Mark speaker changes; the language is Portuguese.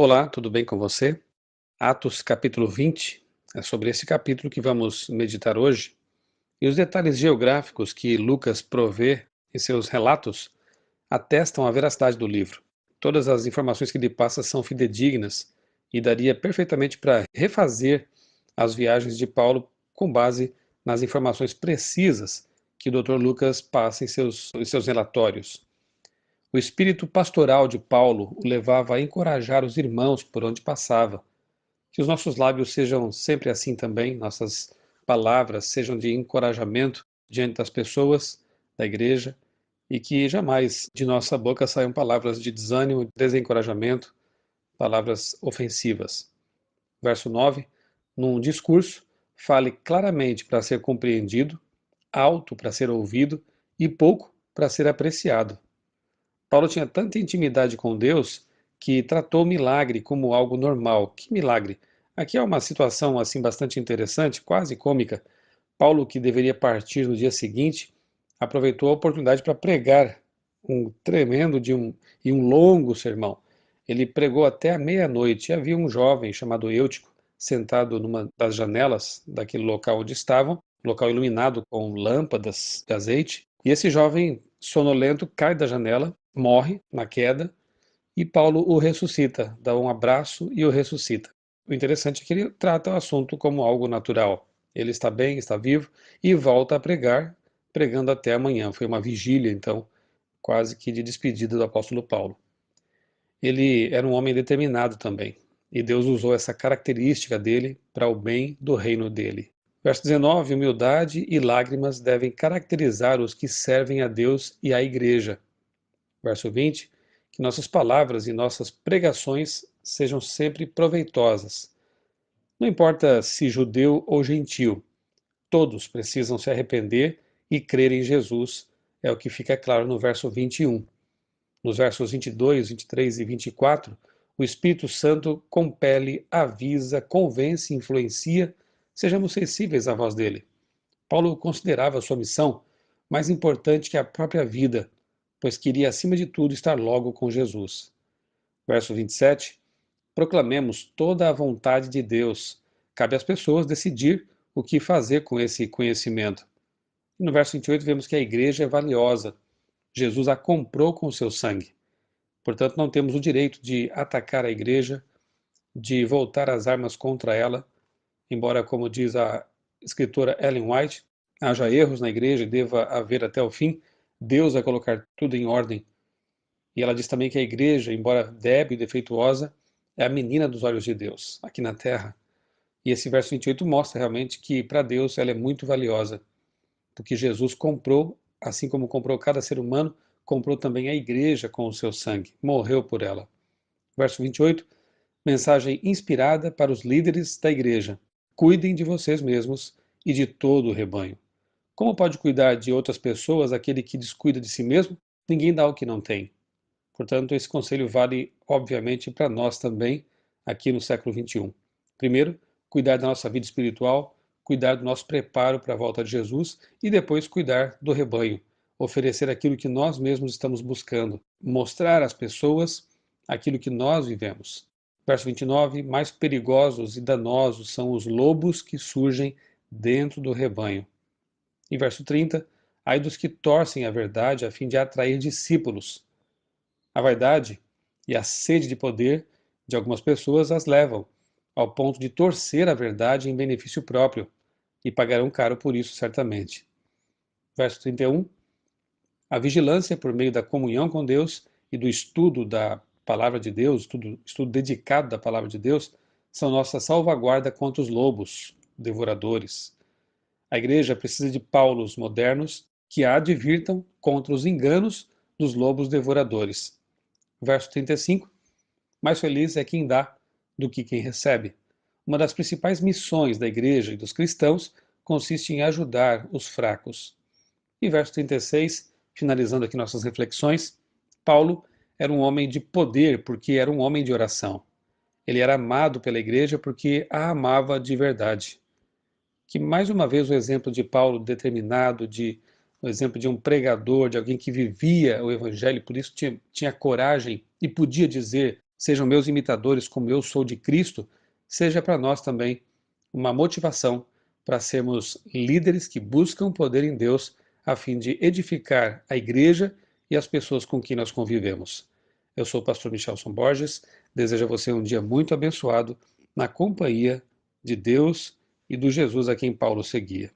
Speaker 1: Olá, tudo bem com você? Atos capítulo 20, é sobre esse capítulo que vamos meditar hoje. E os detalhes geográficos que Lucas provê em seus relatos atestam a veracidade do livro. Todas as informações que ele passa são fidedignas e daria perfeitamente para refazer as viagens de Paulo com base nas informações precisas que o Dr. Lucas passa em seus relatórios. O espírito pastoral de Paulo o levava a encorajar os irmãos por onde passava. Que os nossos lábios sejam sempre assim também, nossas palavras sejam de encorajamento diante das pessoas, da igreja, e que jamais de nossa boca saiam palavras de desânimo, desencorajamento, palavras ofensivas. Verso 9: num discurso, fale claramente para ser compreendido, alto para ser ouvido e pouco para ser apreciado. Paulo tinha tanta intimidade com Deus que tratou o milagre como algo normal. Que milagre? Aqui é uma situação assim bastante interessante, quase cômica. Paulo, que deveria partir no dia seguinte, aproveitou a oportunidade para pregar um tremendo e um longo sermão. Ele pregou até a meia-noite. Havia um jovem chamado Eutico sentado numa das janelas daquele local onde estavam, local iluminado com lâmpadas de azeite, e esse jovem sonolento cai da janela, morre na queda, e Paulo o ressuscita, dá um abraço e o ressuscita. O interessante é que ele trata o assunto como algo natural. Ele está bem, está vivo e volta a pregar, pregando até amanhã. Foi uma vigília, então, quase que de despedida do apóstolo Paulo. Ele era um homem determinado também, e Deus usou essa característica dele para o bem do reino dele. Verso 19: humildade e lágrimas devem caracterizar os que servem a Deus e à igreja. Verso 20: que nossas palavras e nossas pregações sejam sempre proveitosas. Não importa se judeu ou gentil, todos precisam se arrepender e crer em Jesus, é o que fica claro no verso 21. Nos versos 22, 23 e 24, o Espírito Santo compele, avisa, convence, influencia, sejamos sensíveis à voz dele. Paulo considerava sua missão mais importante que a própria vida, pois queria, acima de tudo, estar logo com Jesus. Verso 27, proclamemos toda a vontade de Deus. Cabe às pessoas decidir o que fazer com esse conhecimento. E no verso 28 vemos que a igreja é valiosa. Jesus a comprou com o seu sangue. Portanto, não temos o direito de atacar a igreja, de voltar as armas contra ela, embora, como diz a escritora Ellen White, haja erros na igreja e deva haver até o fim, Deus vai colocar tudo em ordem. E ela diz também que a igreja, embora débil e defeituosa, é a menina dos olhos de Deus, aqui na terra. E esse verso 28 mostra realmente que para Deus ela é muito valiosa, porque Jesus comprou, assim como comprou cada ser humano, comprou também a igreja com o seu sangue, morreu por ela. Verso 28, mensagem inspirada para os líderes da igreja. Cuidem de vocês mesmos e de todo o rebanho. Como pode cuidar de outras pessoas aquele que descuida de si mesmo? Ninguém dá o que não tem. Portanto, esse conselho vale, obviamente, para nós também, aqui no século XXI. Primeiro, cuidar da nossa vida espiritual, cuidar do nosso preparo para a volta de Jesus e depois cuidar do rebanho, oferecer aquilo que nós mesmos estamos buscando, mostrar às pessoas aquilo que nós vivemos. Verso 29, mais perigosos e danosos são os lobos que surgem dentro do rebanho. E verso 30, ai dos que torcem a verdade a fim de atrair discípulos. A vaidade e a sede de poder de algumas pessoas as levam ao ponto de torcer a verdade em benefício próprio, e pagarão caro por isso certamente. Verso 31, a vigilância por meio da comunhão com Deus e do estudo da palavra de Deus, estudo dedicado da palavra de Deus, são nossa salvaguarda contra os lobos devoradores. A igreja precisa de paulos modernos que a advirtam contra os enganos dos lobos devoradores. Verso 35, mais feliz é quem dá do que quem recebe. Uma das principais missões da igreja e dos cristãos consiste em ajudar os fracos. E verso 36, finalizando aqui nossas reflexões, Paulo era um homem de poder porque era um homem de oração. Ele era amado pela igreja porque a amava de verdade. Que mais uma vez o exemplo de Paulo determinado, o exemplo de um pregador, de alguém que vivia o evangelho, por isso tinha coragem e podia dizer sejam meus imitadores como eu sou de Cristo, seja para nós também uma motivação para sermos líderes que buscam poder em Deus a fim de edificar a igreja e as pessoas com quem nós convivemos. Eu sou o pastor Michelson Borges, desejo a você um dia muito abençoado na companhia de Deus e do Jesus a quem Paulo seguia.